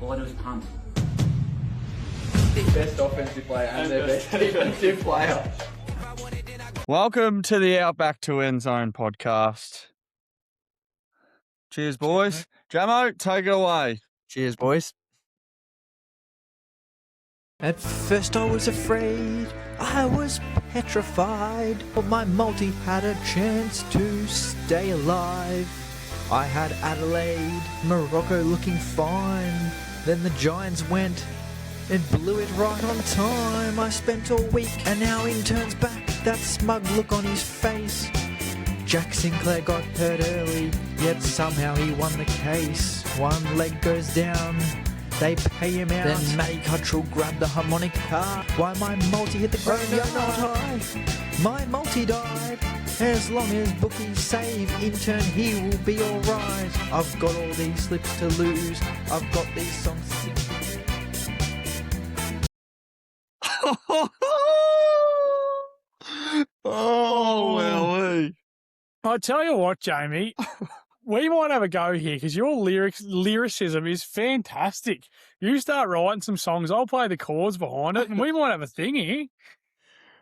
All I do is punt. Best offensive player and their best defensive player. Welcome to the Outback to Endzone podcast. Cheers, boys. Jamo, take it away. Cheers, boys. At first I was afraid, I was petrified, but my multi had a chance to stay alive. I had Adelaide, Morocco looking fine, then the Giants went and blew it right on time. I spent all week and now Intern's back, that smug look on his face. Jack Sinclair got hurt early, yet somehow he won the case. One leg goes down, they pay him out. Then Matty Cuttrell grabbed the harmonica. Why my multi hit the ground? No, not I. My multi died. As long as bookies save Intern, he will be alright. I've got all these slips to lose. I've got these songs to sing. Oh, well, I tell you what, Jamie, we might have a go here because your lyricism is fantastic. You start writing some songs, I'll play the chords behind it, and we might have a thing here.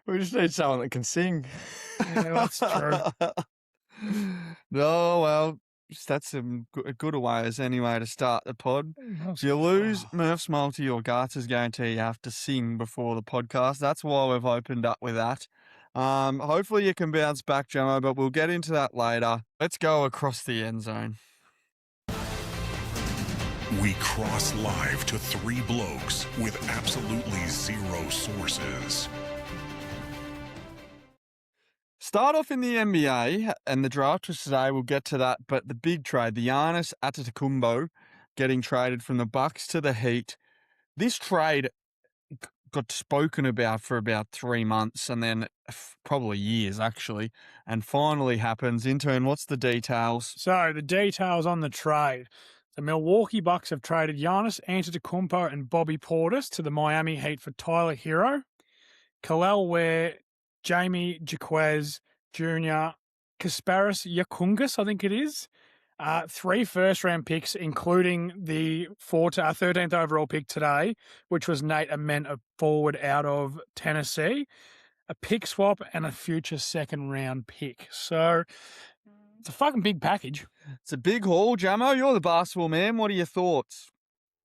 We just need someone that can sing. Yeah, that's true. No, well, that's a good ways anyway to start the pod. If you lose Murph's multi or Garts Guarantee, you have to sing before the podcast. That's why we've opened up with that. Hopefully you can bounce back, Jamo, but we'll get into that later. Let's go across the end zone. We cross live to three blokes with absolutely zero sources. Start off in the NBA, and the draft was today. We'll get to that, but the big trade, the Giannis Antetokounmpo getting traded from the Bucks to the Heat. This trade got spoken about for about 3 months, and then probably years actually, and finally happens. Intern, what's the details? So the details on the trade. The Milwaukee Bucks have traded Giannis Antetokounmpo and Bobby Portis to the Miami Heat for Tyler Hero, Kalel Ware, Jamie Jaquez Jr., Kasparis Yakungas, I think it is. 3 first-round picks, including the 13th overall pick today, which was Nate Ament, a forward out of Tennessee, a pick swap, and a future second-round pick. So it's a fucking big package. It's a big haul, Jamo. You're the basketball man. What are your thoughts?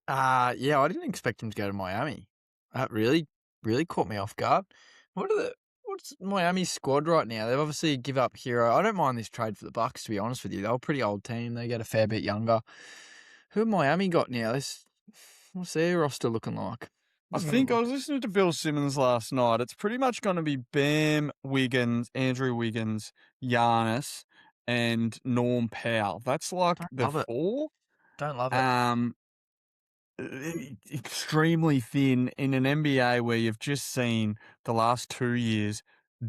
Yeah, I didn't expect him to go to Miami. That really caught me off guard. What's Miami's squad right now? They've obviously give up Hero. I don't mind this trade for the Bucks, to be honest with you. They're a pretty old team. They get a fair bit younger. Who have Miami got now? What's their roster looking like? I think I was listening to Bill Simmons last night. It's pretty much going to be Bam, Wiggins, Andrew Wiggins, Giannis, and Norm Powell. That's like the 4. Don't love it. Extremely thin in an NBA where you've just seen the last 2 years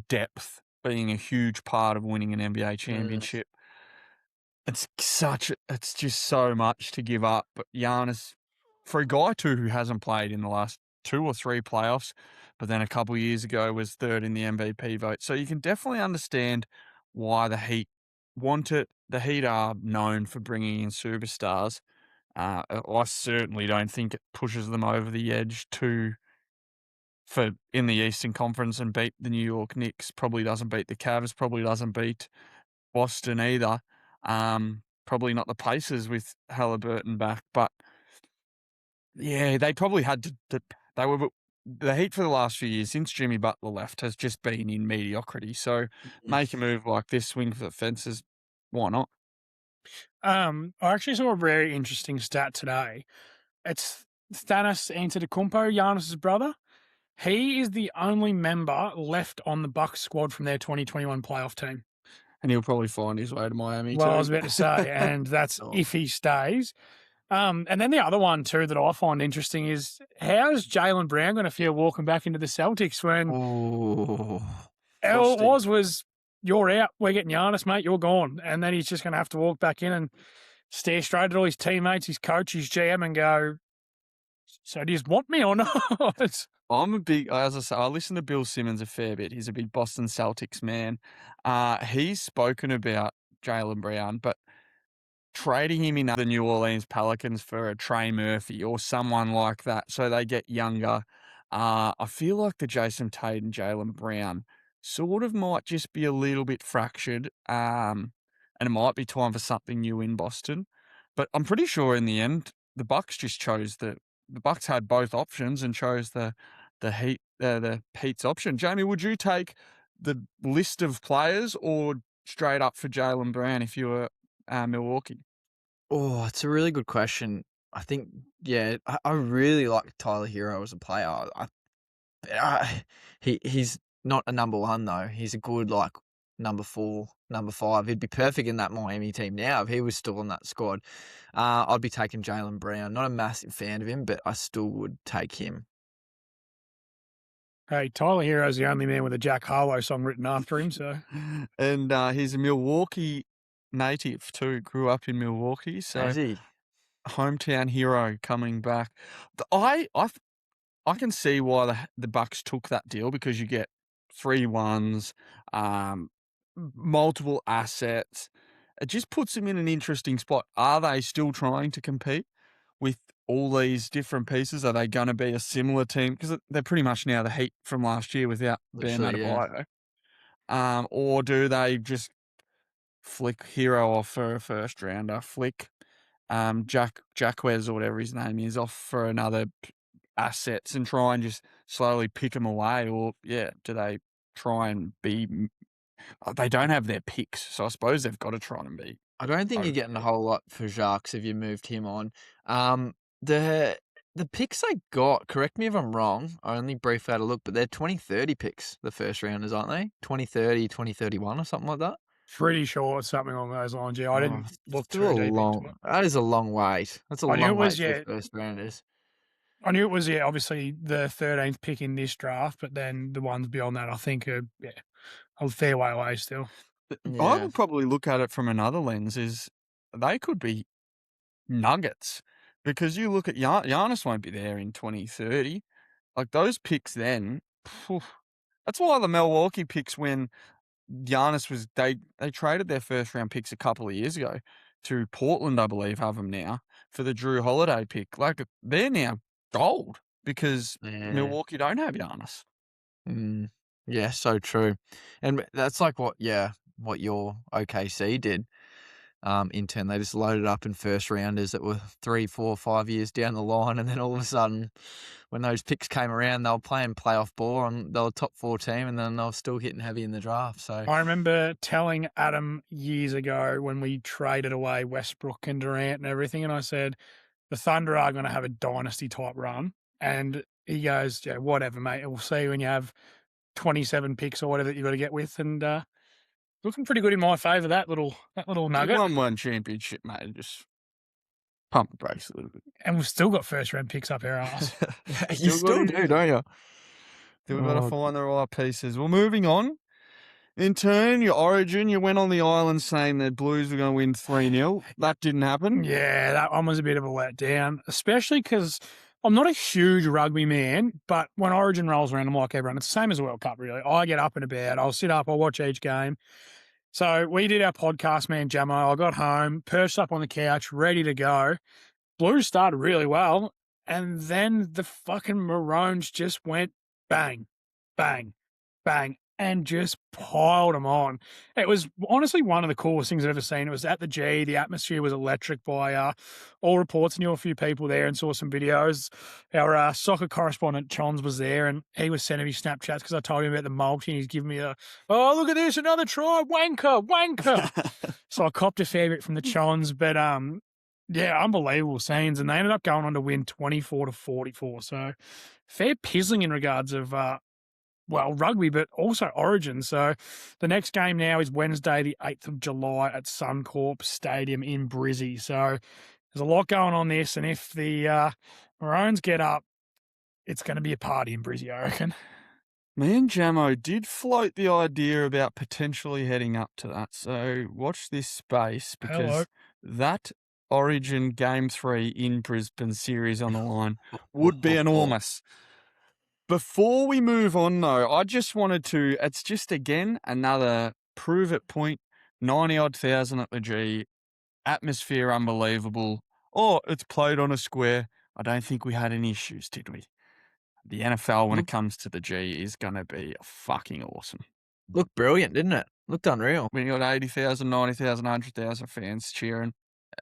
depth being a huge part of winning an NBA championship. It's just so much to give up. But Giannis, for a guy too who hasn't played in the last 2 or 3 playoffs, but then a couple of years ago was third in the MVP vote. So you can definitely understand why the Heat want it. The Heat are known for bringing in superstars. I certainly don't think it pushes them over the edge for in the Eastern Conference and beat the New York Knicks. Probably doesn't beat the Cavs. Probably doesn't beat Boston either. Probably not the Pacers with Halliburton back. But yeah, they probably had to. They were the Heat for the last few years since Jimmy Butler left has just been in mediocrity. So make a move like this, swing for the fences. Why not? I actually saw a very interesting stat today. It's Thanos Antetokounmpo, Giannis' brother. He is the only member left on the Bucks squad from their 2021 playoff team. And he'll probably find his way to Miami Well, too. I was about to say, and that's if he stays. And then the other one too that I find interesting is how's Jaylen Brown going to feel walking back into the Celtics when all it was you're out, we're getting Giannis, mate, you're gone. And then he's just going to have to walk back in and stare straight at all his teammates, his coach, his GM and go, so do you want me or not? I'm a big, as I say, I listen to Bill Simmons a fair bit. He's a big Boston Celtics man. He's spoken about Jaylen Brown, but trading him in the New Orleans Pelicans for a Trey Murphy or someone like that so they get younger. I feel like the Jason Tate and Jaylen Brown sort of might just be a little bit fractured, and it might be time for something new in Boston. But I'm pretty sure in the end, the Bucks just chose the Bucks had both options and chose the Heat's option. Jamie, would you take the list of players or straight up for Jaylen Brown if you were Milwaukee? Oh, it's a really good question. I think, yeah, I really like Tyler Hero as a player. He's not a number one though. He's a good like number 4, number 5. He'd be perfect in that Miami team now if he was still on that squad. I'd be taking Jaylen Brown. Not a massive fan of him, but I still would take him. Hey, Tyler Hero's the only man with a Jack Harlow song written after him. So, and he's a Milwaukee native too. Grew up in Milwaukee, so Is he? hometown hero coming back. I can see why the Bucks took that deal because you get 3 ones, multiple assets. It just puts them in an interesting spot. Are they still trying to compete with all these different pieces? Are they going to be a similar team? Because they're pretty much now the Heat from last year without Bam Literally, yeah. Adebayo. Or do they just flick Hero off for a first rounder, flick Jacquez or whatever his name is off for another assets and try and just slowly pick them away? Or, yeah, do they try and be... They don't have their picks, so I suppose they've got to try and be... I don't think you're getting a whole lot for Jacques if you moved him on. The picks they got, correct me if I'm wrong, I only briefly had a look, but they're 2030 picks, the first rounders, aren't they? 2030, 2031 or something like that? pretty sure it's something along those lines. Yeah, I didn't look too Still deep into long. it. That is a long wait. That's a I knew long it was, wait for yeah. the first rounders. I knew it was, yeah, obviously the 13th pick in this draft, but then the ones beyond that, I think, are, yeah, a fair way away still. I Yeah. would probably look at it from another lens is they could be nuggets because you look at Giannis won't be there in 2030. Like those picks then, phew, that's why the Milwaukee picks when Giannis was, they traded their first round picks a couple of years ago to Portland, I believe, have them now for the Drew Holiday pick. Like they're now gold because Yeah. Milwaukee don't have Giannis. Yeah, so true. And that's like what your OKC did. Intern, they just loaded up in first rounders that were 3, 4, 5 years down the line, and then all of a sudden, when those picks came around, they were playing playoff ball, and they were top 4 team, and then they were still hitting heavy in the draft. So I remember telling Adam years ago when we traded away Westbrook and Durant and everything, and I said, the Thunder are going to have a dynasty type run. And he goes, yeah, whatever, mate. We'll see when you have 27 picks or whatever that you've got to get with. And looking pretty good in my favour, that little nugget. Won one championship, mate. Just pump the brakes a little bit. And we've still got first round picks up our ass. you still do, don't you? We've got to find the right pieces. Well, moving on. In turn, your origin, you went on the island saying the Blues were going to win 3-0. That didn't happen. Yeah, that one was a bit of a letdown, especially because I'm not a huge rugby man, but when Origin rolls around, I'm like everyone. It's the same as the World Cup, really. I get up and about. I'll sit up. I'll watch each game. So we did our podcast, me and Jamo. I got home, perched up on the couch, ready to go. Blues started really well, and then the fucking Maroons just went bang, bang, bang, and just piled them on. It was honestly one of the coolest things I've ever seen. It was at the G. The atmosphere was electric by all reports. Knew a few people there and saw some videos. Our soccer correspondent, Chons, was there, and he was sending me Snapchats because I told him about the multi, and he's giving me oh, look at this, another try, wanker. So I copped a fair bit from the Chons, but yeah, unbelievable scenes, and they ended up going on to win 24-44. So fair pizzling in regards of rugby, but also Origin. So the next game now is Wednesday, the 8th of July at Suncorp Stadium in Brizzy. So there's a lot going on this, and if the Maroons get up, it's going to be a party in Brizzy, I reckon. Me and Jamo did float the idea about potentially heading up to that. So watch this space because that Origin Game 3 in Brisbane series on the line would be enormous. Before we move on, though, I just wanted to, it's just, again, another prove it point, 90-odd thousand at the G. atmosphere unbelievable. Oh, it's played on a square. I don't think we had any issues, did we? The NFL, when it comes to the G, is going to be fucking awesome. Looked brilliant, didn't it? Looked unreal. When you got 80,000, 90,000, 100,000 fans cheering,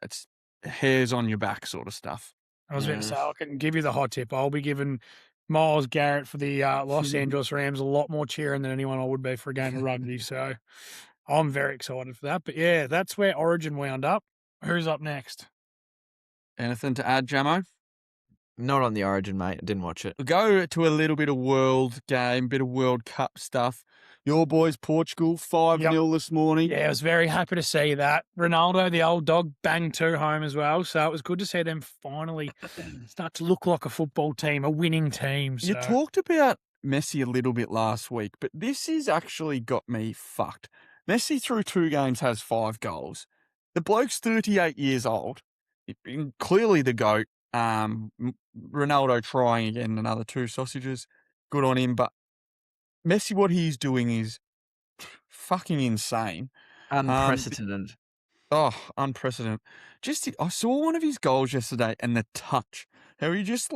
it's hairs on your back sort of stuff. I was about to say, I can give you the hot tip. I'll be giving Myles Garrett for the Los Angeles Rams a lot more cheering than anyone I would be for a game of rugby. So I'm very excited for that. But yeah, that's where Origin wound up. Who's up next? Anything to add, Jamo? Not on the Origin, mate. I didn't watch it. We'll go to a little bit of World game, bit of World Cup stuff. Your boys, Portugal, 5-0 this morning. Yeah, I was very happy to see that. Ronaldo, the old dog, banged 2 home as well. So it was good to see them finally start to look like a football team, a winning team. So. You talked about Messi a little bit last week, but this has actually got me fucked. Messi through 2 games has 5 goals. The bloke's 38 years old. Clearly the GOAT. Ronaldo trying again, another 2 sausages. Good on him. But Messi, what he's doing is fucking insane. Unprecedented. Unprecedented. I saw one of his goals yesterday and the touch. How he just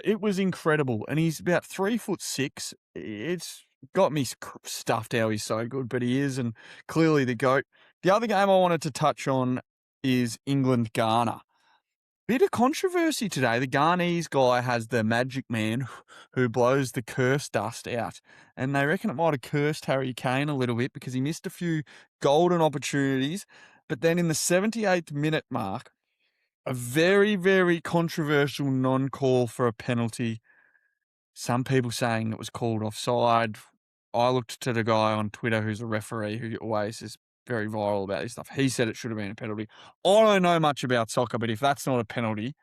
it was incredible. And he's about 3'6". It's got me stuffed how he's so good, but he is, and clearly the GOAT. The other game I wanted to touch on is England-Ghana. Bit of controversy today. The Ghanese guy has the magic man who blows the curse dust out. And they reckon it might have cursed Harry Kane a little bit because he missed a few golden opportunities. But then in the 78th minute mark, a very, very controversial non-call for a penalty. Some people saying it was called offside. I looked to the guy on Twitter who's a referee who always is very viral about this stuff. He said it should have been a penalty. I don't know much about soccer, but if that's not a penalty,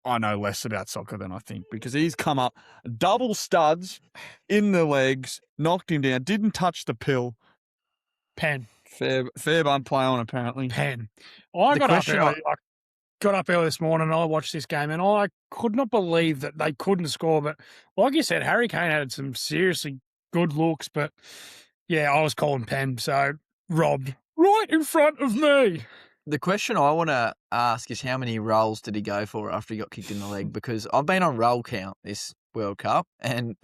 I know less about soccer than I think, because he's come up double studs in the legs, knocked him down, didn't touch the pill. Pen. Fair bun play on, apparently. Pen. I got up early this morning and I watched this game and I could not believe that they couldn't score. But like you said, Harry Kane had some seriously good looks, but yeah, I was calling pen. So robbed right in front of me. The question I want to ask is how many rolls did he go for after he got kicked in the leg? Because I've been on roll count this World Cup, and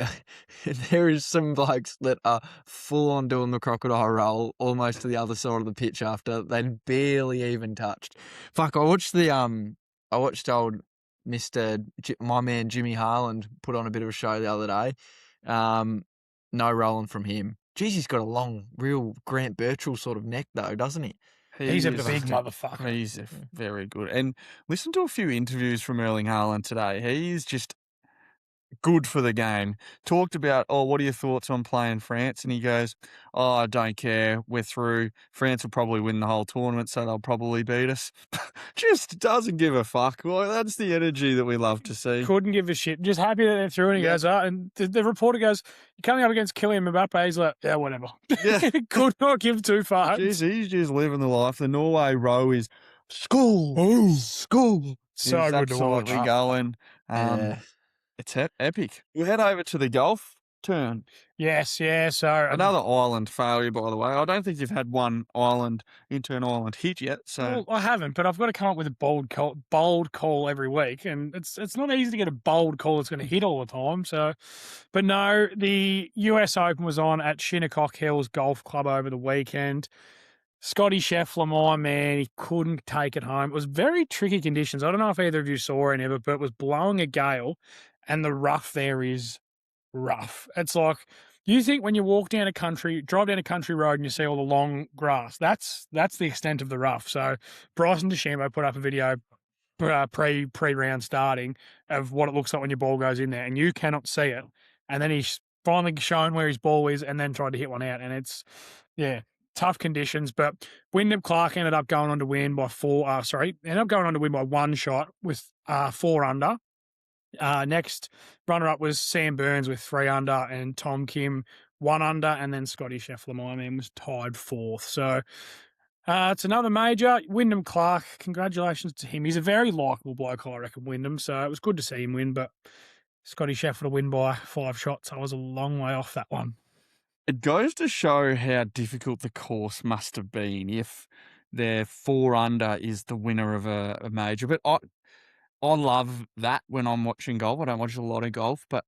there is some blokes that are full on doing the crocodile roll almost to the other side of the pitch after they'd barely even touched. Fuck, I watched old my man Jimmy Harland put on a bit of a show the other day. No rolling from him. Jeez, he's got a long, real Grant Birchall sort of neck though, doesn't he? He's a big motherfucker. He's very good. And listen to a few interviews from Erling Haaland today. He's just good for the game. Talked about, what are your thoughts on playing France? And he goes, I don't care. We're through. France will probably win the whole tournament, so they'll probably beat us. Just doesn't give a fuck. Well, that's the energy that we love to see. Couldn't give a shit. Just happy that they're through. And he goes, and the reporter goes, you're coming up against Kylian Mbappe. He's like, yeah, whatever. Yeah. Could not give 2 fucks. Jeez, he's just living the life. The Norway row is school. So he's good to watch. absolutely going. Yeah. It's epic. We'll head over to the golf turn. Yes, yeah. So another island failure, by the way. I don't think you've had one Intern island hit yet. So well, I haven't, but I've got to come up with a bold call every week, and it's not easy to get a bold call that's going to hit all the time. So, but no, the US Open was on at Shinnecock Hills Golf Club over the weekend. Scotty Scheffler, my man, he couldn't take it home. It was very tricky conditions. I don't know if either of you saw any of it, but it was blowing a gale, and the rough there is rough. It's like, you think when you drive down a country road and you see all the long grass, that's the extent of the rough. So Bryson DeChambeau put up a video pre-round starting of what it looks like when your ball goes in there, and you cannot see it. And then he's finally shown where his ball is and then tried to hit one out. And it's, tough conditions. But Wyndham Clark ended up going on to win by 1 shot with 4 under. Next runner-up was Sam Burns with 3 under and Tom Kim 1 under, and then Scotty Scheffler, my man, was tied 4th. So it's another major. Wyndham Clark, congratulations to him. He's a very likeable bloke, I reckon, Wyndham. So it was good to see him win, but Scotty Scheffler to win by 5 shots. I was a long way off that one. It goes to show how difficult the course must have been if their 4 under is the winner of a major. But I love that when I'm watching golf. I don't watch a lot of golf, but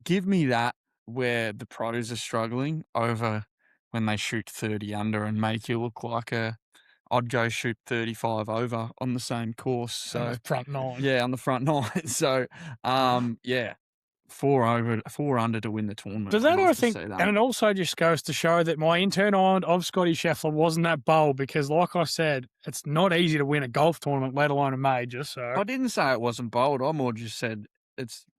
give me that where the pros are struggling over when they shoot 30 under and make you look like I'd go shoot 35 over on the same course. On So the front nine. yeah, on the front nine. So yeah, 4 under to win the tournament. Does that, I'd love I to think, see that. and it also just goes to show that my intern island of Scotty Scheffler wasn't that bold because, like I said, it's not easy to win a golf tournament, let alone a major. So I didn't say it wasn't bold. I more just said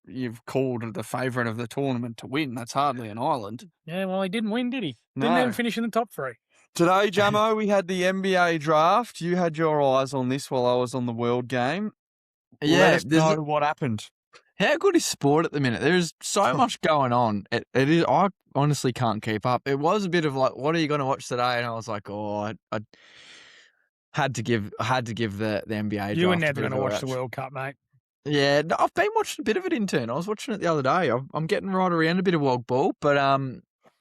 you've called the favourite of the tournament to win. That's hardly an island. yeah, well, he didn't win, did he? Didn't No. even finish in the top 3. Today, Jamo, we had the NBA draft. You had your eyes on this while I was on the World Game. Yeah, Let us there's know what happened. how good is sport at the minute? There's so much going on. It is. I honestly can't keep up. It was a bit of like, what are you going to watch today? And I was like, oh, I had to give the NBA. You were draft a never bit going of to a watch watch. the World Cup, mate. Yeah, no, I've been watching a bit of it intern. I was watching it the other day. I'm getting right around a bit of wog ball, but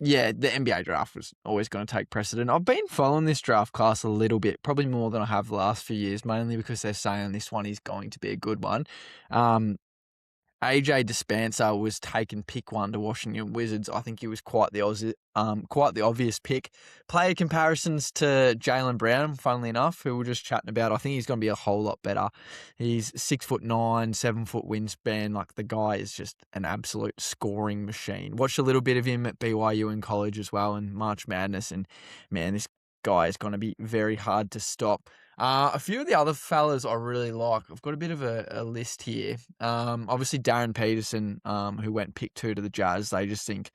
yeah, the NBA draft was always going to take precedent. I've been following this draft class a little bit, probably more than I have the last few years, mainly because they're saying this one is going to be a good one. AJ Dispenza was taken pick 1 to Washington Wizards. I think he was quite the obvious pick. Player comparisons to Jaylen Brown, funnily enough, who we're just chatting about. I think he's going to be a whole lot better. He's 6'9", 7 foot wingspan. Like, the guy is just an absolute scoring machine. Watched a little bit of him at BYU in college as well in March Madness, and man, this guy is going to be very hard to stop. A few of the other fellas I really like. I've got a bit of a list here. Obviously Darren Peterson, who went pick 2 to the Jazz. They just think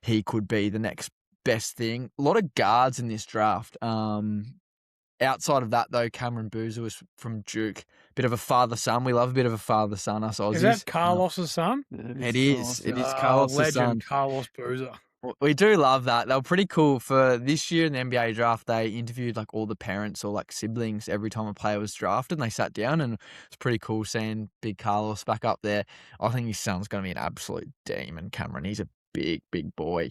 he could be the next best thing. A lot of guards in this draft. Outside of that, though, Cameron Boozer was from Duke. Bit of a father-son. We love a bit of a father-son, us Aussies. Is that Carlos's son? It is. It is Oh, Carlos' legend, son. Carlos Boozer. We do love that. They were pretty cool. For this year in the NBA draft, they interviewed like all the parents or like siblings every time a player was drafted, and they sat down, and it's pretty cool seeing big Carlos back up there. I think his son's going to be an absolute demon, Cameron. He's a big, big boy.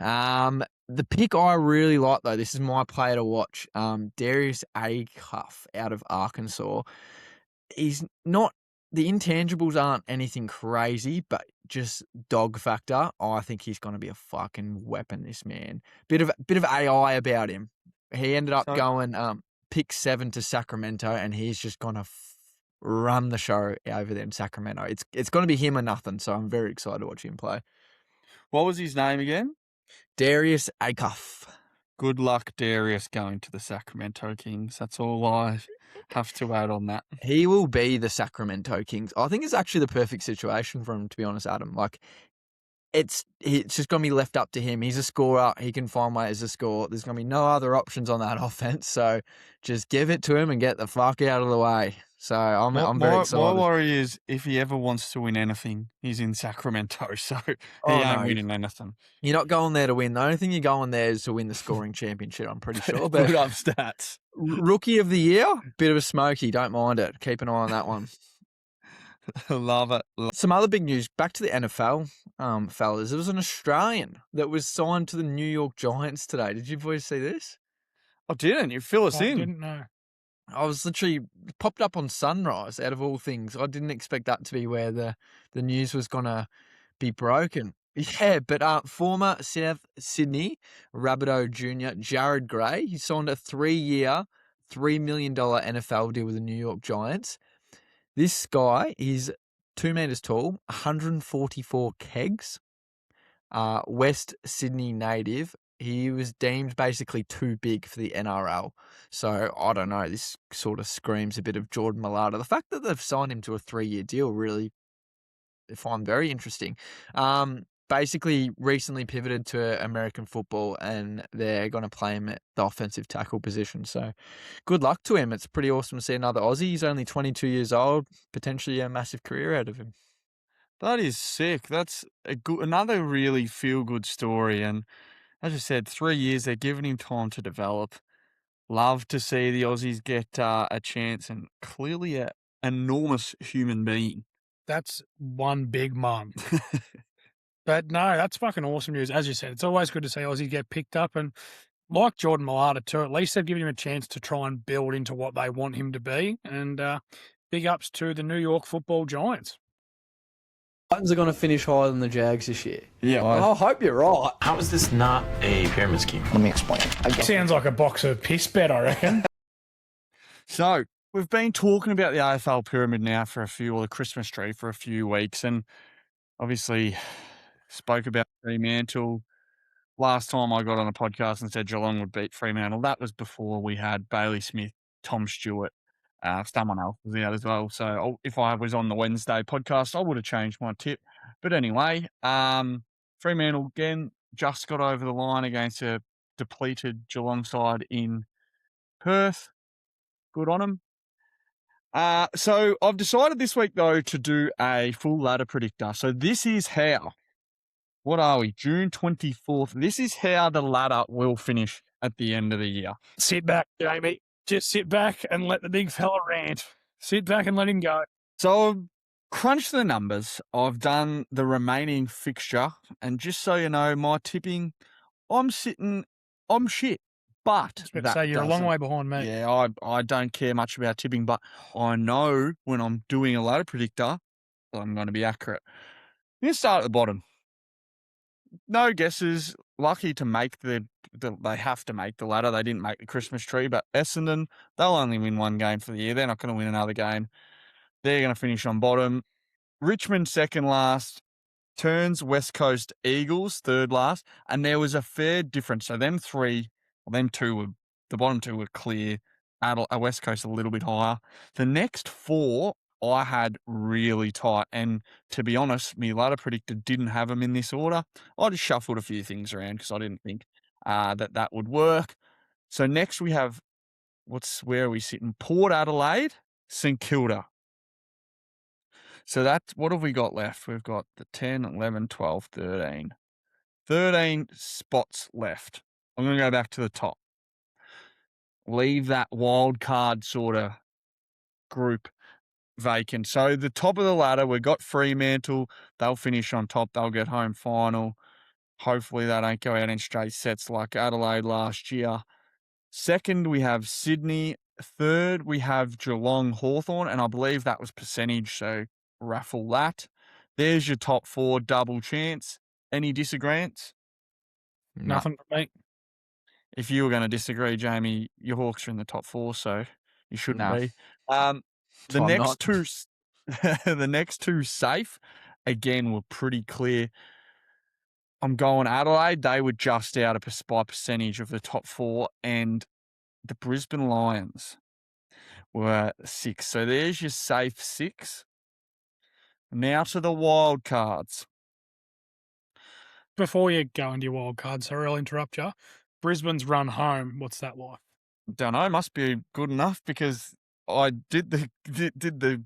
The pick I really like, though, this is my player to watch, Darius Acuff out of Arkansas. He's not, the intangibles aren't anything crazy, but just dog factor. I think he's going to be a fucking weapon, this man. Bit of AI about him. He ended up going pick 7 to Sacramento, and he's just going to run the show over there in Sacramento. It's going to be him or nothing, so I'm very excited to watch him play. What was his name again? Darius Acuff. Good luck, Darius, going to the Sacramento Kings. That's all I have to add on that. He will be the Sacramento Kings. I think it's actually the perfect situation for him, to be honest, Adam. Like, it's just going to be left up to him. He's a scorer. He can find ways to score. There's going to be no other options on that offense. So just give it to him and get the fuck out of the way. So I'm very excited. My worry is if he ever wants to win anything, he's in Sacramento, so he ain't winning anything. You're not going there to win. The only thing you're going there is to win the scoring championship, I'm pretty sure. But Put up stats. Rookie of the year, bit of a smoky. Don't mind it. Keep an eye on that one. Love it. Some other big news. Back to the NFL, fellas. There was an Australian that was signed to the New York Giants today. Did you boys see this? I didn't. You fill us I in. didn't know. I was literally popped up on Sunrise, out of all things. I didn't expect that to be where the news was going to be broken. Yeah, but former South Sydney Rabbitoh Jr. Jared Gray, he signed a 3-year, $3 million NFL deal with the New York Giants. This guy is 2 meters tall, 144 kegs, West Sydney native. He was deemed basically too big for the NRL. So, I don't know, this sort of screams a bit of Jordan Mailata. The fact that they've signed him to a 3-year deal really, I find very interesting. Basically recently pivoted to American football, and they're going to play him at the offensive tackle position. So good luck to him. It's pretty awesome to see another Aussie. He's only 22 years old, potentially a massive career out of him. That is sick. That's another really feel-good story. And as I said, 3 years, they're giving him time to develop. Love to see the Aussies get a chance, and clearly an enormous human being. That's one big mum. But no, that's fucking awesome news. As you said, it's always good to see Aussie get picked up. And like Jordan Mailata too, at least they've given him a chance to try and build into what they want him to be. And big ups to the New York Football Giants. Titans are going to finish higher than the Jags this year. Yeah, I hope you're right. How is this not a pyramid scheme? Let me explain. Sounds like a box of piss bet, I reckon. So we've been talking about the AFL pyramid now or the Christmas tree for a few weeks, and obviously spoke about Fremantle. Last time I got on a podcast and said Geelong would beat Fremantle, that was before we had Bailey Smith, Tom Stewart, someone else was out as well. So if I was on the Wednesday podcast, I would have changed my tip. But anyway, Fremantle again just got over the line against a depleted Geelong side in Perth. Good on them. So I've decided this week, though, to do a full ladder predictor. So this is how, what are we, June 24th. This is how the ladder will finish at the end of the year. Sit back, Jamie. Just sit back and let the big fella rant. Sit back and let him go. So I've crunched the numbers. I've done the remaining fixture. And just so you know, my tipping, I'm shit. But you're a long way behind me. Yeah, I don't care much about tipping, but I know when I'm doing a ladder predictor, I'm going to be accurate. You start at the bottom. No guesses. Lucky to make they have to make the ladder. They didn't make the Christmas tree, but Essendon, they'll only win one game for the year. They're not going to win another game. They're going to finish on bottom. Richmond second last. Turns West Coast Eagles third last, and there was a fair difference. So them two were, the bottom two were clear. West Coast a little bit higher. The next four I had really tight, and to be honest, my ladder predictor didn't have them in this order. I just shuffled a few things around because I didn't think that would work. So next we have, where are we sitting? Port Adelaide, St Kilda. So what have we got left? We've got the 10, 11, 12, 13. 13 spots left. I'm going to go back to the top. Leave that wild card sort of group vacant. So the top of the ladder, we've got Fremantle. They'll finish on top. They'll get home final. Hopefully they don't go out in straight sets like Adelaide last year. Second, we have Sydney. Third, we have Geelong Hawthorn, and I believe that was percentage, so raffle that. There's your top four, double chance. Any disagreements? Nothing for me. If you were going to disagree, Jamie, your Hawks are in the top four, so you shouldn't be. The next two safe, again, were pretty clear. I'm going Adelaide. They were just out by percentage of the top four, and the Brisbane Lions were 6. So there's your safe 6. Now to the wild cards. Before you go into your wild cards, sorry, I'll interrupt you. Brisbane's run home, what's that like? Don't know. Must be good enough because I did the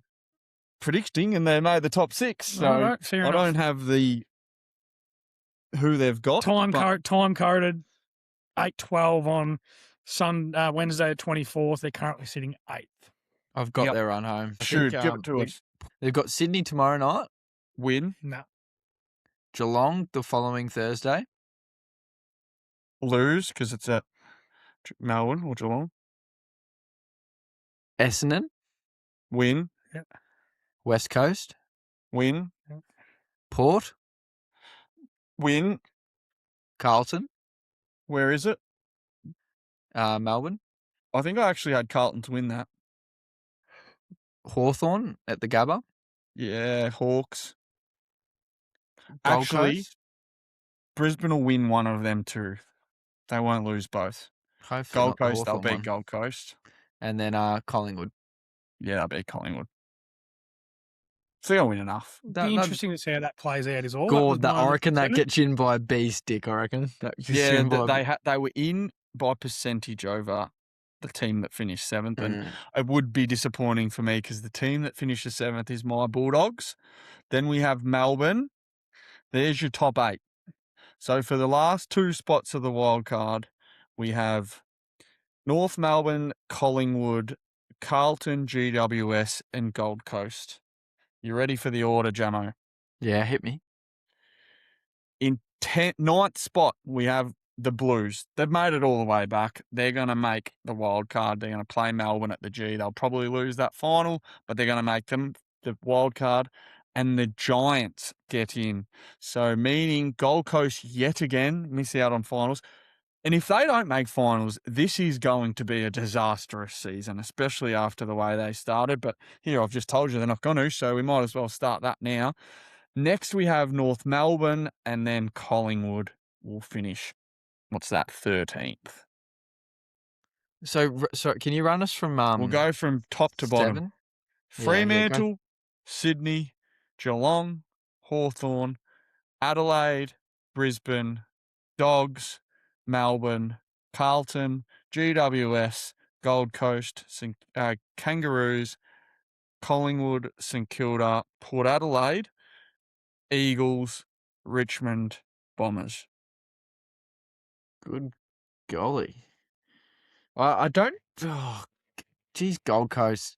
predicting and they made the top 6. So I don't have who they've got. Time coded 8-12 on Wednesday, 24th. They're currently sitting 8th. I've got their run home. Shoot, give it to us. They've got Sydney tomorrow night. Win. No. Geelong the following Thursday. Lose because it's at Melbourne or Geelong. Essendon. Win. Yep. West Coast. Win. Yep. Port. Win. Carlton. Where is it? Melbourne. I think I actually had Carlton to win that. Hawthorn at the Gabba. Yeah, Hawks. Gold Actually, Coast. Brisbane will win one of them too. They won't lose both. Hopefully Gold Coast, they'll Hawthorn beat one. Gold Coast. And then Collingwood. Yeah, they'll beat Collingwood. So they'll win enough. Be interesting to see how that plays out is all. God, I reckon that gets you in by a B stick, I reckon. They were in by percentage over the team that finished 7th. And it would be disappointing for me because the team that finishes 7th is my Bulldogs. Then we have Melbourne. There's your top 8. So for the last 2 spots of the wild card, we have North Melbourne, Collingwood, Carlton, GWS, and Gold Coast. You ready for the order, Jamo? Yeah, hit me. In 9th spot, we have the Blues. They've made it all the way back. They're going to make the wild card. They're going to play Melbourne at the G. They'll probably lose that final, but they're going to make them the wild card. And the Giants get in. So meaning Gold Coast yet again miss out on finals. And if they don't make finals, this is going to be a disastrous season, especially after the way they started. But here, I've just told you they're not going to, so we might as well start that now. Next, we have North Melbourne, and then Collingwood will finish. What's that? 13th. So can you run us from We'll go from top to bottom. 7? Fremantle, Sydney, Geelong, Hawthorn, Adelaide, Brisbane, Dogs, Melbourne, Carlton, GWS, Gold Coast, Kangaroos, Collingwood, St Kilda, Port Adelaide, Eagles, Richmond, Bombers. Good golly. I don't... Oh, geez, Gold Coast.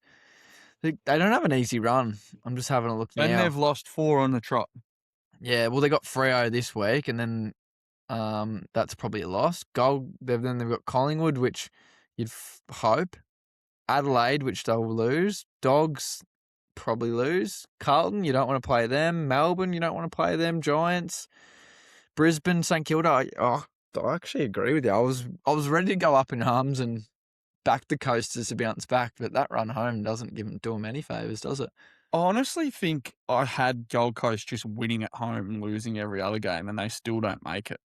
They don't have an easy run. I'm just having a look now. And they've lost 4 on the trot. Yeah, well, they got Freo this week, and then that's probably a loss. Then they've got Collingwood, which you'd hope. Adelaide, which they'll lose. Dogs, probably lose. Carlton, you don't want to play them. Melbourne, you don't want to play them. Giants. Brisbane, St Kilda. I actually agree with you. I was ready to go up in arms and back the Coasters to bounce back, but that run home doesn't do them any favours, does it? I honestly think I had Gold Coast just winning at home and losing every other game, and they still don't make it.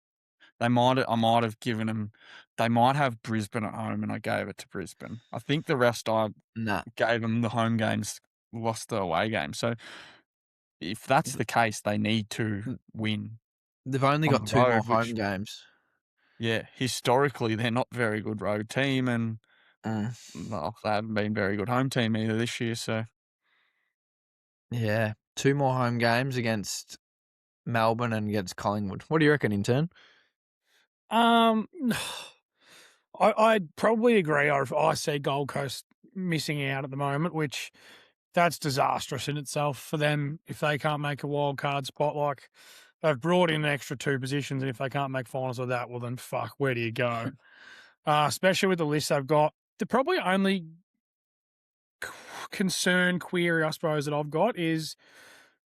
I might have given them. They might have Brisbane at home, and I gave it to Brisbane. I think the rest I gave them the home games, lost the away game. So if that's the case, they need to win. They've only got 2 more home games. Yeah, historically they're not a very good road team, and well, they haven't been a very good home team either this year. So yeah, 2 more home games against Melbourne and against Collingwood. What do you reckon, Intern? I'd probably agree. I see Gold Coast missing out at the moment, which that's disastrous in itself for them if they can't make a wild card spot. Like, they've brought in an extra 2 positions, and if they can't make finals with that, well then fuck, where do you go? Especially with the list they've got. The probably only query, I suppose, that I've got is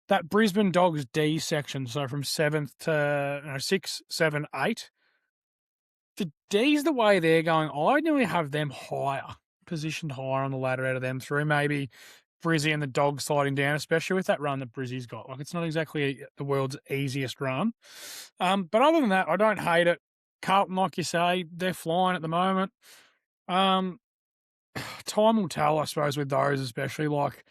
that Brisbane Dogs D section. So from 7th to 6, 7, 8. The D's the way they're going, I nearly have them positioned higher on the ladder out of them 3. Maybe Brizzy and the Dogs sliding down, especially with that run that Brizzy's got. Like, it's not exactly the world's easiest run. But other than that, I don't hate it. Carlton, like you say, they're flying at the moment. Time will tell, I suppose, with those especially. Like,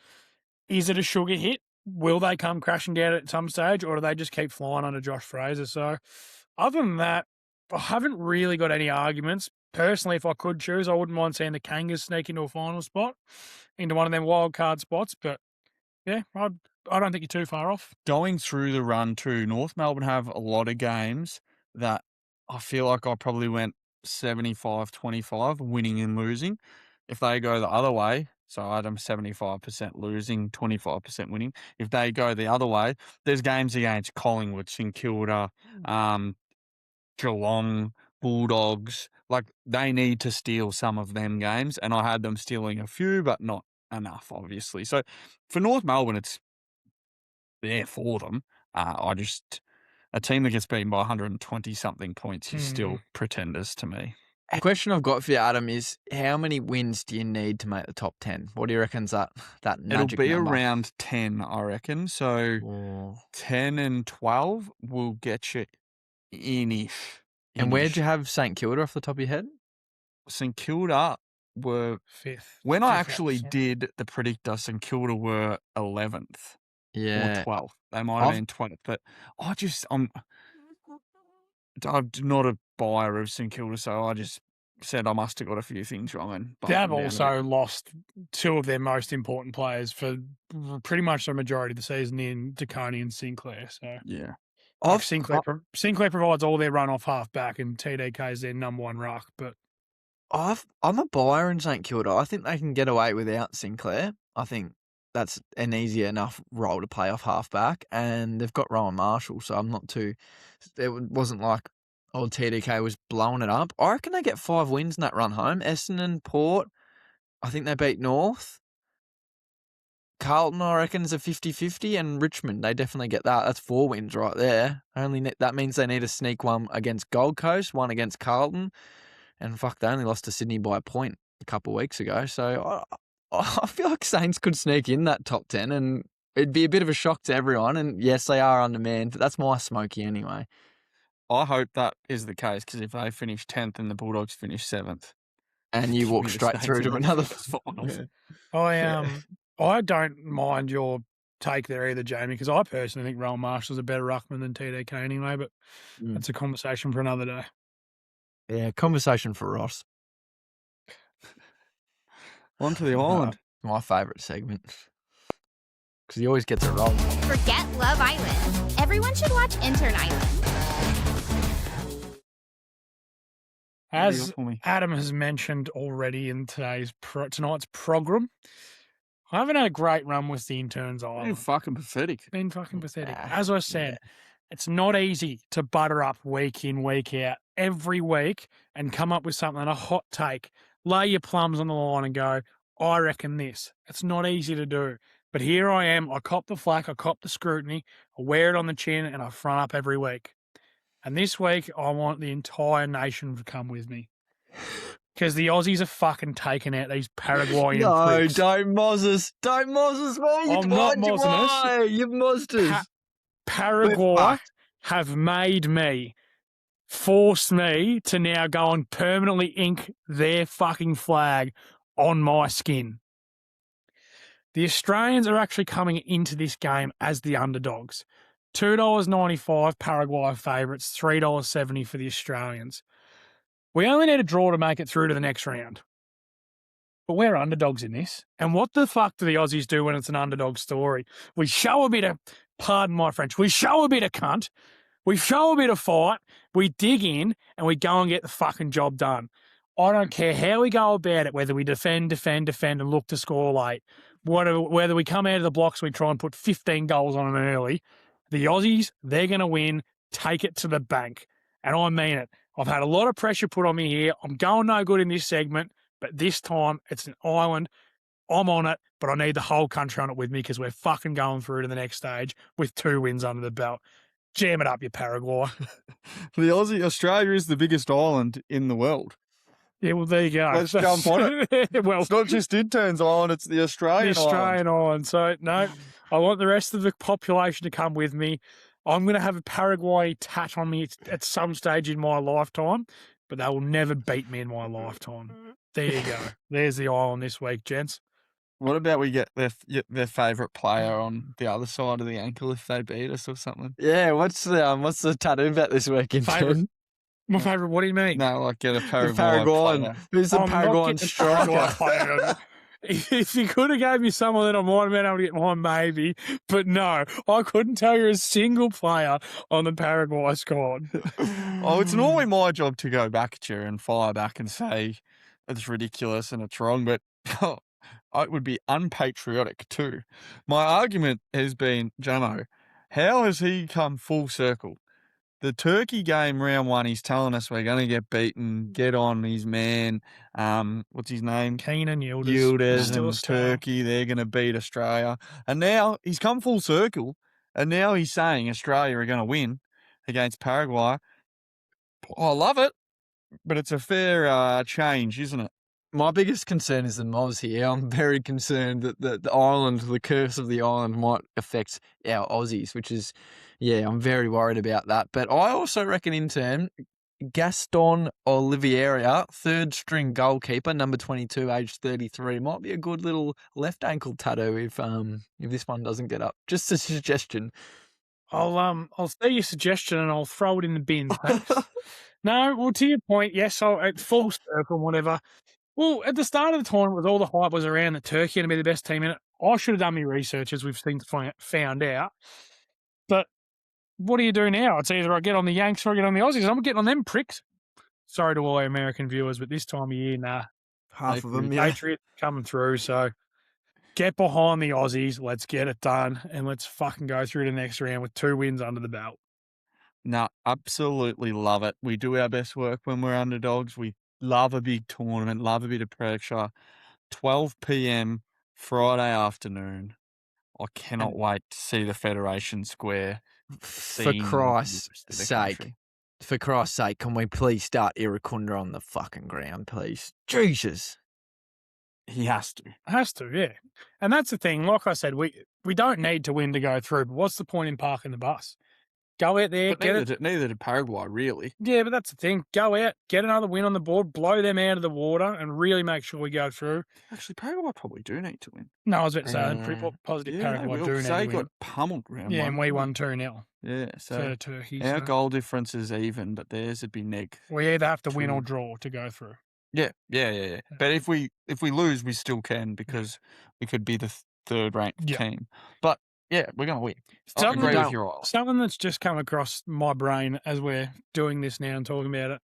is it a sugar hit? Will they come crashing down at some stage, or do they just keep flying under Josh Fraser? So other than that, I haven't really got any arguments. Personally, if I could choose, I wouldn't mind seeing the Kangas sneak into a final spot, into one of them wild card spots. But yeah, I don't think you're too far off. Going through the run too, North Melbourne have a lot of games that I feel like I probably went 75-25, winning and losing. If they go the other way, so I had them 75% losing, 25% winning. If they go the other way, there's games against Collingwood, St Kilda, Geelong, Bulldogs. Like, they need to steal some of them games, and I had them stealing a few, but not enough, obviously. So for North Melbourne, it's there for them. A team that gets beaten by 120-something points is still pretenders to me. The question I've got for you, Adam, is how many wins do you need to make the top 10? What do you reckon's that magic It'll be number? around 10, I reckon. So 10 and 12 will get you in-ish. And where'd you have St Kilda off the top of your head? St Kilda were 5th. When I actually did the predictor, St Kilda were 11th. Yeah. Or 12th. They might have been 12th. But I'm not a buyer of St Kilda, so I just said I must have got a few things wrong. And they've also lost 2 of their most important players for pretty much the majority of the season in DeConey and Sinclair. So yeah. Sinclair provides all their run off half back, and TDK is their number 1 ruck. But I'm a buyer in St Kilda. I think they can get away without Sinclair. I think that's an easy enough role to play off half back, and they've got Rowan Marshall, so I'm not too. It wasn't like Old TDK was blowing it up. I reckon they get 5 wins in that run home. Essendon, Port, I think they beat North. Carlton, I reckon, is a 50-50, and Richmond, they definitely get that. That's 4 wins right there. That means they need to sneak one against Gold Coast, one against Carlton, and they only lost to Sydney by a point a couple of weeks ago. So I feel like Saints could sneak in that top 10, and it'd be a bit of a shock to everyone. And yes, they are undermanned, but that's my smoky anyway. I hope that is the case, because if they finish 10th and the Bulldogs finish 7th, and you walk straight through to another finals. I don't mind your take there either, Jamie, because I personally think Rowan Marshall's a better ruckman than TDK anyway, but that's a conversation for another day. Yeah, conversation for Ross. On to the island. My favourite segment. Because he always gets it wrong. Forget Love Island. Everyone should watch Intern Island. As Adam has mentioned already in tonight's program, I haven't had a great run with the Interns Island. Been fucking pathetic. As I said, it's not easy to butter up week in, week out, every week, and come up with something, a hot take, lay your plums on the line and go, I reckon this. It's not easy to do. But here I am. I cop the flack. I cop the scrutiny. I wear it on the chin, and I front up every week. And this week, I want the entire nation to come with me. Because the Aussies are fucking taking out these Paraguayan pricks. No, don't Moses. Don't Moses. I'm not Moses. You've mozzed us. Paraguay have forced me to now go and permanently ink their fucking flag on my skin. The Australians are actually coming into this game as the underdogs. $2.95 Paraguay favourites, $3.70 for the Australians. We only need a draw to make it through to the next round. But we're underdogs in this. And what the fuck do the Aussies do when it's an underdog story? We show a bit of, pardon my French, we show a bit of cunt. We show a bit of fight. We dig in and we go and get the fucking job done. I don't care how we go about it, whether we defend, and look to score late, whether we come out of the blocks, we try and put 15 goals on them early. The Aussies, they're going to win, take it to the bank. And I mean it. I've had a lot of pressure put on me here. I'm going no good in this segment, but this time it's an island. I'm on it, but I need the whole country on it with me because we're fucking going through to the next stage with 2 wins under the belt. Jam it up, you Paraguay. Australia is the biggest island in the world. Yeah, well, there you go. Let's jump on it. Well, it's not just Intern's island, it's the Australian island. So, no, I want the rest of the population to come with me. I'm going to have a Paraguay tat on me at some stage in my lifetime, but they will never beat me in my lifetime. There you go. There's the island this week, gents. What about we get their favourite player on the other side of the ankle if they beat us or something? Yeah, what's the tattoo bet this week? My favourite, what do you mean? No, like get a Paraguayan player. Who's the Paraguayan striker? If you could have gave me someone that I might have been able to get mine, maybe. But no, I couldn't tell you a single player on the Paraguay squad. Oh, it's normally my job to go back at you and fire back and say it's ridiculous and it's wrong, but it would be unpatriotic too. My argument has been, Jamo, how has he come full circle? The Turkey game round 1, he's telling us we're going to get beaten, get on his man, what's his name? Keenan Yildiz and Turkey, they're going to beat Australia. And now he's come full circle, and now he's saying Australia are going to win against Paraguay. I love it, but it's a fair change, isn't it? My biggest concern is the Moz here. I'm very concerned that the island, the curse of the island might affect our Aussies, which is, yeah, I'm very worried about that. But I also reckon in turn, Gaston Oliveira, 3rd string goalkeeper, number 22, age 33, might be a good little left ankle tattoo if this one doesn't get up. Just a suggestion. I'll see your suggestion and I'll throw it in the bin. No, well, to your point, yes, at full circle, whatever. Well, at the start of the tournament, all the hype was around that Turkey going to be the best team in it. I should have done my research, as we've found out. But what do you do now? It's either I get on the Yanks or I get on the Aussies. I'm getting on them pricks. Sorry to all our American viewers, but this time of year, nah. Half of them, yeah. Patriots coming through, so get behind the Aussies. Let's get it done, and let's fucking go through the next round with 2 wins under the belt. No, absolutely love it. We do our best work when we're underdogs. We love a big tournament, love a bit of pressure. 12 p.m. Friday afternoon. I cannot wait to see the Federation Square. For Christ's sake, can we please start Iracunda on the fucking ground, please? Jesus. He has to. Has to, yeah. And that's the thing. Like I said, we don't need to win to go through. But what's the point in parking the bus? Go out there, But neither did Paraguay, really. Yeah, but that's the thing. Go out, get another win on the board, blow them out of the water, and really make sure we go through. Actually, Paraguay probably do need to win. No, I was about to say, I'm pretty positive Paraguay do need to They win. got pummeled round Yeah, one. and we won 2-0. Yeah, so Turkey. our goal difference is even, but theirs would be neg. We either have to win or 2. draw to go through. Yeah. But if we lose, we still can because we could be the third ranked team. But yeah, we're going to win. I agree with your eyes. Something that's just come across my brain as we're doing this now and talking about it.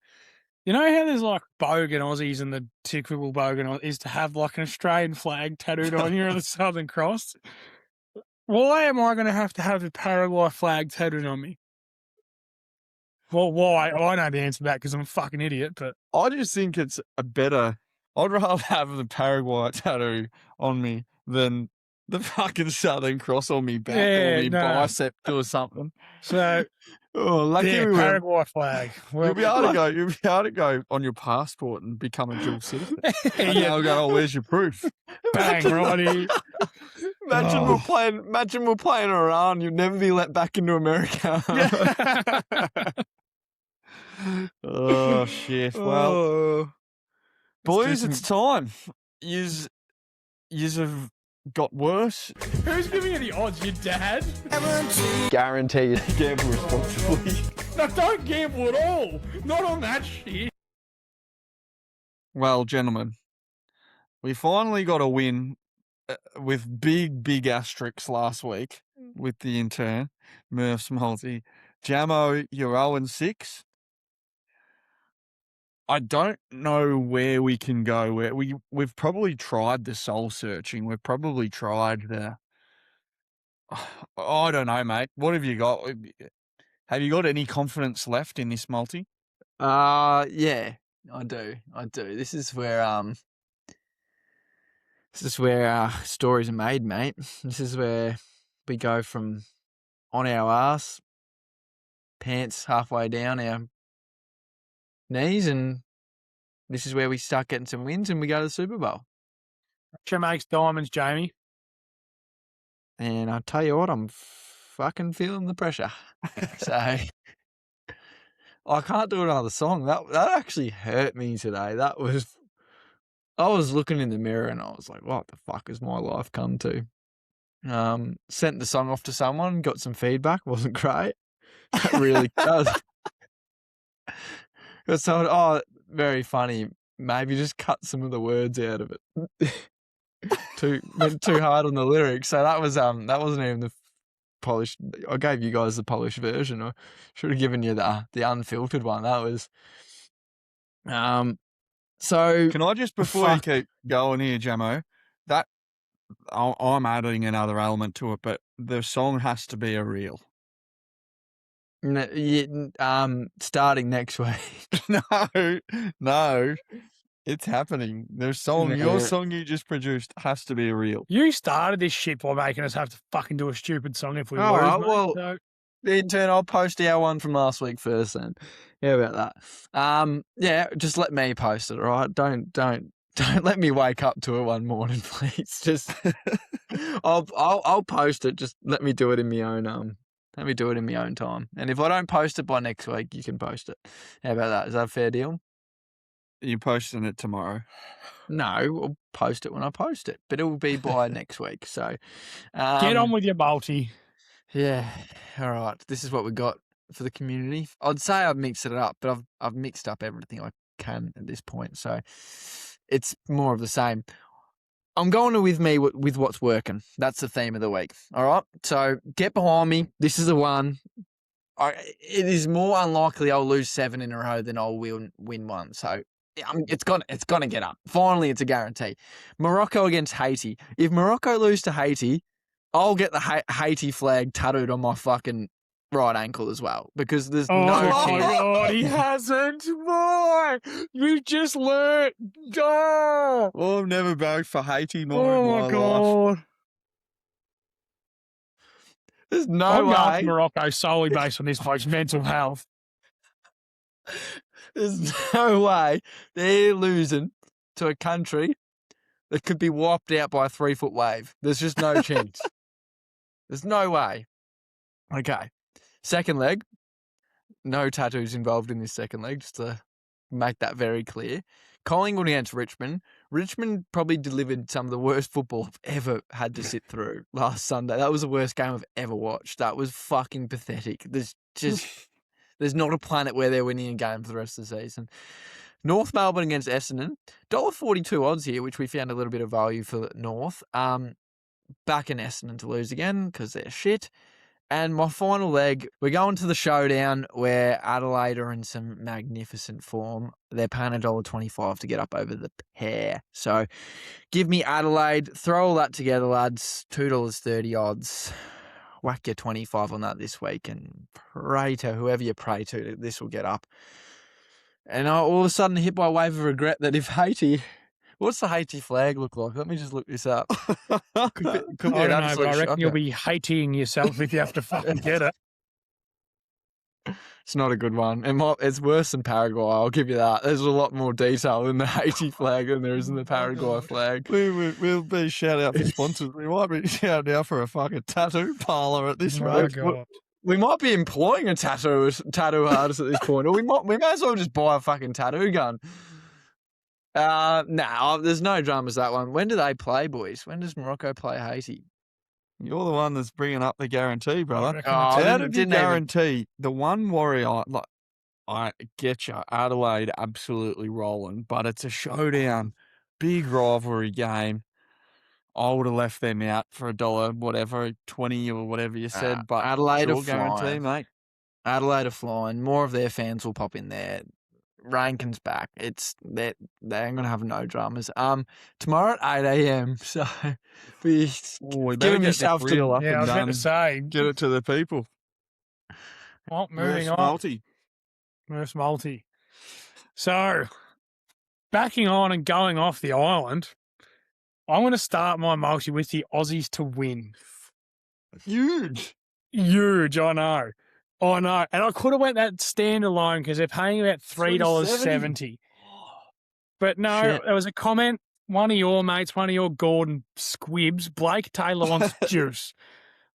You know how there's like bogan Aussies and the typical bogan is to have like an Australian flag tattooed on you or the Southern Cross? Why am I going to have the Paraguay flag tattooed on me? Well, why? I know the answer to that because I'm a fucking idiot, but I just think it's I'd rather have the Paraguay tattoo on me than the fucking Southern Cross on me back or me bicep or something. So, lucky we Paraguay flag. Well, You'll be able to go on your passport and become a dual citizen. And Yeah. they'll go, where's your proof? Bang, righty. Imagine we're playing Iran. You'd never be let back into America. Oh, shit. Well, boys, it's time. Yous have got worse. Who's giving you the odds? Your dad? Guaranteed. Gamble responsibly. No, don't gamble at all. Not on that shit. Well, gentlemen, we finally got a win with big asterisks last week with the intern, Murph's multi. Jamo, you're 0-6. I don't know where we can go. We've probably tried the soul searching. We've probably tried the... I don't know, mate. What have you got? Have you got any confidence left in this multi? Yeah, I do. This is where our stories are made, mate. This is where we go from on our arse, pants halfway down our knees, and this is where we start getting some wins and we go to the Super Bowl. Pressure makes diamonds, Jamie. And I tell you what, I'm fucking feeling the pressure. So I can't do another song. That actually hurt me today. I was looking in the mirror and I was like, what the fuck has my life come to? Sent the song off to someone, got some feedback, wasn't great. That really does. Got someone, very funny. Maybe just cut some of the words out of it. Went too hard on the lyrics. So that wasn't even the polished. I gave you guys the polished version. I should have given you the unfiltered one. That was. So can I just, before you keep going here, Jamo, that I'm adding another element to it, but the song has to be a reel. Starting next week. No, it's happening. Your song you just produced has to be a reel. You started this shit by making us have to fucking do a stupid song if we lose. Right, mate. well, So, the intern, I'll post our one from last week first then. How about that? Yeah, just let me post it, all right? Don't let me wake up to it one morning, please. Just I'll post it. Just let me do it in my own Let me do it in my own time. And if I don't post it by next week, you can post it. How about that? Is that a fair deal? You're posting it tomorrow. No, I'll post it when I post it, but it will be by next week. So get on with your multi. Yeah. All right. This is what we got for the community. I'd say I've mixed it up, but I've mixed up everything I can at this point. So it's more of the same. I'm going with what's working. That's the theme of the week. All right. So get behind me. This is the one. It is more unlikely I'll lose 7 in a row than I'll win one. So it's gonna get up. Finally, it's a guarantee. Morocco against Haiti. If Morocco lose to Haiti, I'll get the Haiti flag tattooed on my fucking right ankle as well because there's Oh no my chance. God, he hasn't, boy. You just learnt. Oh, Well, I've never bagged for Haiti more in oh my my life. God. There's no I'm going way. to Morocco solely based on this bloke's mental health. There's no way they're losing to a country that could be wiped out by a 3-foot wave. There's just no chance. There's no way. Okay. Second leg. No tattoos involved in this second leg, just to make that very clear. Collingwood against Richmond. Richmond probably delivered some of the worst football I've ever had to sit through last Sunday. That was the worst game I've ever watched. That was fucking pathetic. There's not a planet where they're winning a game for the rest of the season. North Melbourne against Essendon. $1.42 odds here, which we found a little bit of value for North. Back in Essendon to lose again because they're shit. And my final leg, we're going to the showdown where Adelaide are in some magnificent form. They're paying $1.25 to get up over the pair. So give me Adelaide. Throw all that together, lads. $2.30 odds. Whack your 25 on that this week and pray to whoever you pray to this will get up. And I all of a sudden hit by a wave of regret that if Haiti... What's the Haiti flag look like? Let me just look this up. Could be I an don't know, but absolute I reckon shocker. you'll be hating yourself if you have to fucking get it. It's not a good one. It's worse than Paraguay, I'll give you that. There's a lot more detail in the Haiti flag than there is in the Paraguay flag. We'll be shout out for sponsors. We might be shouting out for a fucking tattoo parlour at this My rate. God. We might be employing a tattoo artist at this point, or we may as well just buy a fucking tattoo gun. There's no dramas that one. When do they play, boys? When does Morocco play Haiti? You're the one that's bringing up the guarantee, I brother. reckon Oh, it's- How did you didn't even- guarantee the one warrior? Like, I get you, Adelaide absolutely rolling, but it's a showdown, big rivalry game. I would have left them out for $1, whatever, 20 or whatever you said. But Adelaide your are guarantee, flying. mate. Adelaide are flying. More of their fans will pop in there. Rankin's back. They ain't gonna have no dramas. Tomorrow at 8 a.m. So be We better giving get yourself this reel to up Yeah, I and was about done. to say. Get it to the people. Well, moving Murph's on. multi. Murph's multi. So, backing on and going off the island, I'm going to start my multi with the Aussies to win. Huge. Huge, I know. And I could have went that standalone because they're paying about $3.70. But no, Shit. there was a comment. One of your mates, one of your Gordon squibs, Blake Taylor wants juice.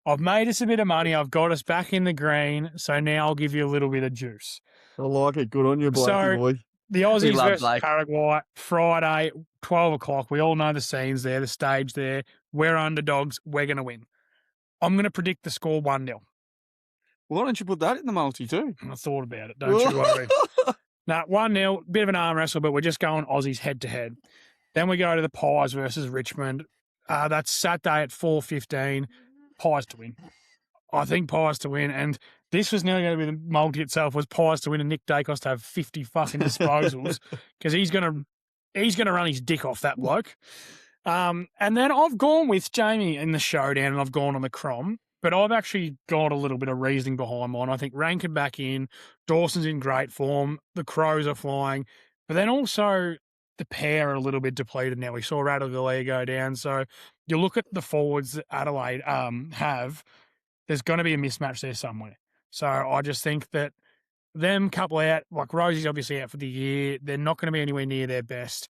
I've made us a bit of money. I've got us back in the green. So now I'll give you a little bit of juice. I like it. Good on you, Blakey So- boy. The Aussies love versus Blake. Paraguay, Friday, 12 o'clock. We all know the scenes there, the stage there. We're underdogs. We're going to win. I'm going to predict the score 1-0. Why don't you put that in the multi too? I thought about it. Don't you worry. Now, 1-0, bit of an arm wrestle, but we're just going Aussies head to head. Then we go to the Pies versus Richmond. That's Saturday at 4:15. Pies to win. I think Pies to win. And this was nearly going to be the multi itself, was Pies to win and Nick Dacos to have 50 fucking disposals because he's going to run his dick off, that bloke. And then I've gone with Jamie in the showdown and I've gone on the Crom. But I've actually got a little bit of reasoning behind mine. I think Rankin back in, Dawson's in great form, the Crows are flying, but then also the pair are a little bit depleted now. We saw Radaglia go down. So you look at the forwards that Adelaide have, there's going to be a mismatch there somewhere. So I just think that them couple out, like Rosie's obviously out for the year, they're not going to be anywhere near their best.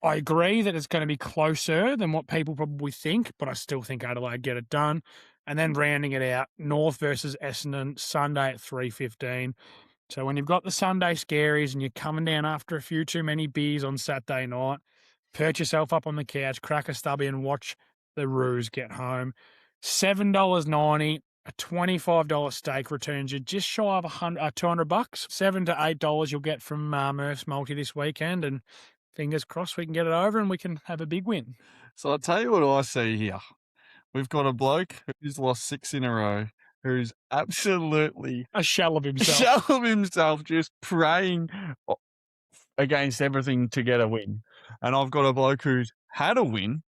I agree that it's going to be closer than what people probably think, but I still think Adelaide get it done. And then rounding it out, North versus Essendon, Sunday at 3:15. So when you've got the Sunday scaries and you're coming down after a few too many beers on Saturday night, perch yourself up on the couch, crack a stubby and watch the Roos get home. $7.90, a $25 stake returns you just shy of $200. $7 to $8 you'll get from Murph's multi this weekend, and fingers crossed we can get it over and we can have a big win. So I'll tell you what I see here. We've got a bloke who's lost 6 in a row, who's absolutely A shell of himself. shell of himself, just praying against everything to get a win. And I've got a bloke who's had a win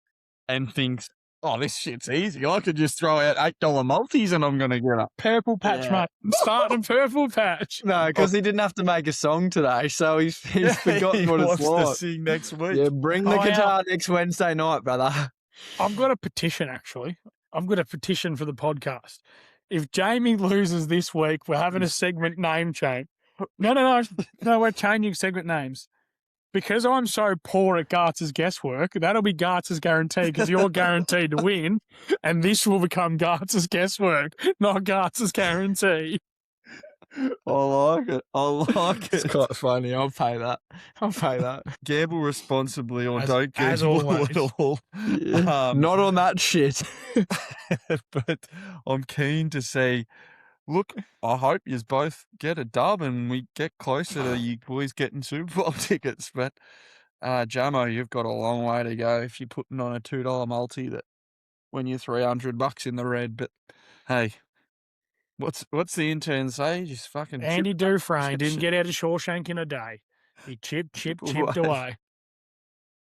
and thinks Oh, this shit's easy. I could just throw out $8 multis and I'm going to get up. Purple patch, Yeah. mate. Starting purple patch. No, because he didn't have to make a song today, so he's forgotten he what it's wants to like. sing next week. Yeah, bring the Oh, yeah. guitar next Wednesday night, brother. I've got a petition, actually. I've got a petition for the podcast. If Jamie loses this week, we're having a segment name change. No, we're changing segment names. Because I'm so poor at Garts' guesswork, that'll be Garts' guarantee because you're guaranteed to win, and this will become Garts' guesswork, not Garts' guarantee. I like it. I like it. It's quite funny. I'll pay that. Gamble responsibly or As- don't as gamble always. at all. Not on that shit. But I'm keen to see. Look, I hope you both get a dub and we get closer to you boys getting Super Bowl tickets. But Jamo, you've got a long way to go if you're putting on a $2 multi that when you're $300 in the red. But hey, what's the intern say? Just fucking Andy chip- Dufresne didn't get out of Shawshank in a day. He chipped away.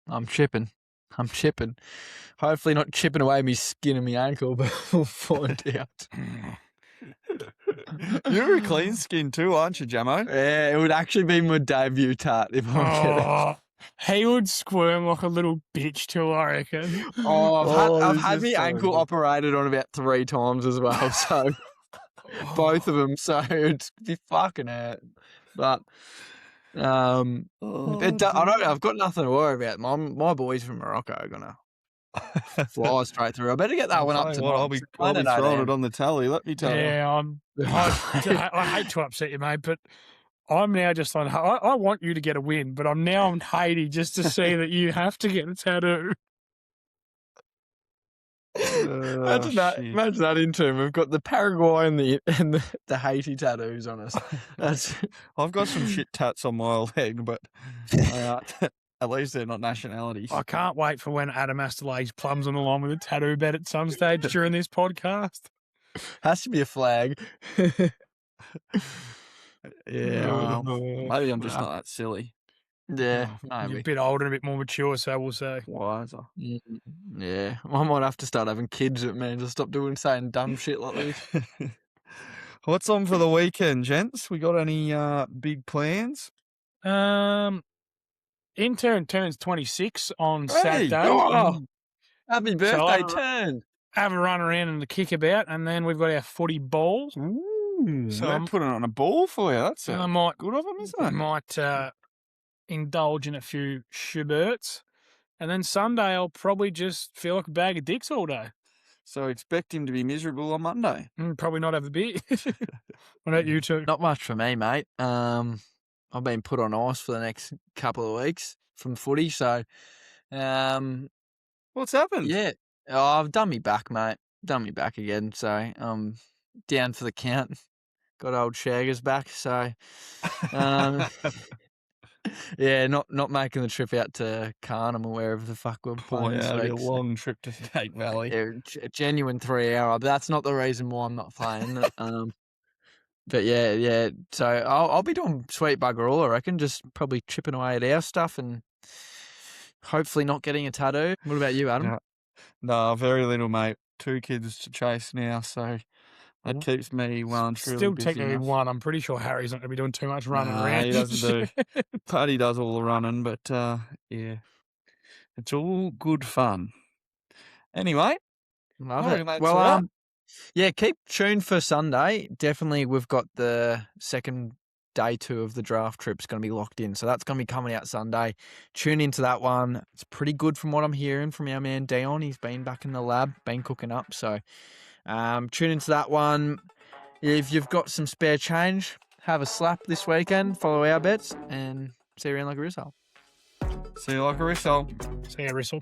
I'm chipping. Hopefully not chipping away my skin and my ankle, but we'll find out. You're a clean skin too, aren't you, Jamo? Yeah, it would actually be my debut tat if I get it. Oh, he would squirm like a little bitch too, I reckon. I've this had is my so ankle good. operated on about 3 times as well, so both of them. So it'd be fucking hurt. But I don't. I've got nothing to worry about. My boys from Morocco are gonna fly straight through. I better get that one up tonight. I'll be throwing it on the tally. Let me tell you. Yeah, I hate to upset you, mate, but I'm now just on. I want you to get a win, but I'm now on Haiti just to see that you have to get a tattoo. Imagine that intern. We've got the Paraguay and the Haiti tattoos on us. I've got some shit tats on my leg, but at least they're not nationalities. I can't wait for when Adam has to lay his plums on the line with a tattoo bed at some stage during this podcast. Has to be a flag. Yeah, well, maybe I'm just not that silly. Yeah, You're maybe. a bit older and a bit more mature, so we'll say. Wiser. Yeah, I might have to start having kids at man to stop saying dumb shit like this. What's on for the weekend, gents? We got any big plans? Intern turns 26 on Hey! Saturday. Oh! Happy So birthday, I- turn. Have a run around and a kick about, and then we've got our footy ball. Ooh, So they're I'm- putting on a ball for you. That's And I might good of them, isn't it? indulge in a few shuberts. And then Sunday, I'll probably just feel like a bag of dicks all day. So expect him to be miserable on Monday. Probably not have a beer. What about you two? Not much for me, mate. I've been put on ice for the next couple of weeks from footy, so What's happened? yeah. Oh, I've done me back, mate. Done me back again, so down for the count. Got old Shaggers back, so yeah, not making the trip out to Carnham or wherever the fuck we're Boy, playing this a week. So, long trip to Snake Valley. yeah, a genuine 3-hour, but that's not the reason why I'm not playing. But yeah. So I'll be doing sweet bugger all, I reckon. Just probably chipping away at our stuff and hopefully not getting a tattoo. What about you, Adam? No, very little, mate. 2 kids to chase now, so that keeps me well and truly Still busy technically enough. one. I'm pretty sure Harry's not going to be doing too much running Nah, around. he doesn't do. Paddy does all the running, but yeah, it's all good fun. Anyway, Love I it. reckon that's Well, that. yeah, keep tuned for Sunday. Definitely, we've got the second day 2 of the draft trip's going to be locked in, so that's going to be coming out Sunday. Tune into that one. It's pretty good from what I'm hearing from our man Dion. He's been back in the lab, been cooking up, so tune into that one. If you've got some spare change, have a slap this weekend. Follow our bets and see you around like a result. See you like a result. See ya, Rissel.